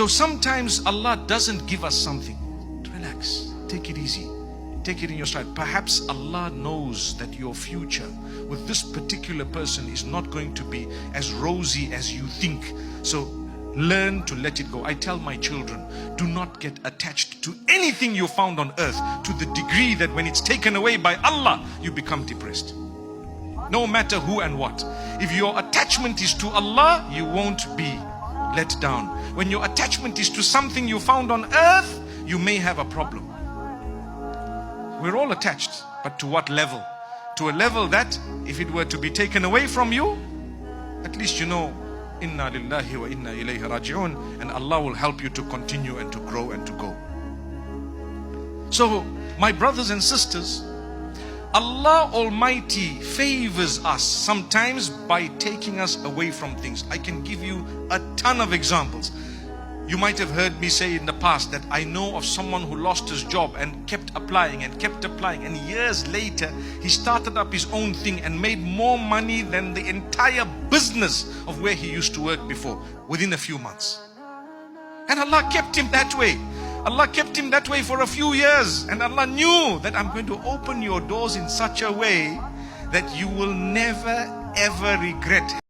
So sometimes Allah doesn't give us something. Relax, take it easy, take it in your stride. Perhaps Allah knows that your future with this particular person is not going to be as rosy as you think. So learn to let it go. I tell my children, do not get attached to anything you found on earth to the degree that when it's taken away by Allah, you become depressed. No matter who and what. If your attachment is to Allah, you won't be let down. When your attachment is to something you found on earth, you may have a problem. We're all attached, but to what level? To a level that if it were to be taken away from you, at least you know, inna lillahi wa inna ilayhi raji'un, and Allah will help you to continue and to grow and to go. So, my brothers and sisters, Allah Almighty favors us sometimes by taking us away from things. I can give you a ton of examples. You might have heard me say in the past that I know of someone who lost his job and kept applying, and years later he started up his own thing and made more money than the entire business of where he used to work before within a few months. And Allah kept him that way. Allah kept him that way for a few years, and Allah knew that I'm going to open your doors in such a way that you will never ever regret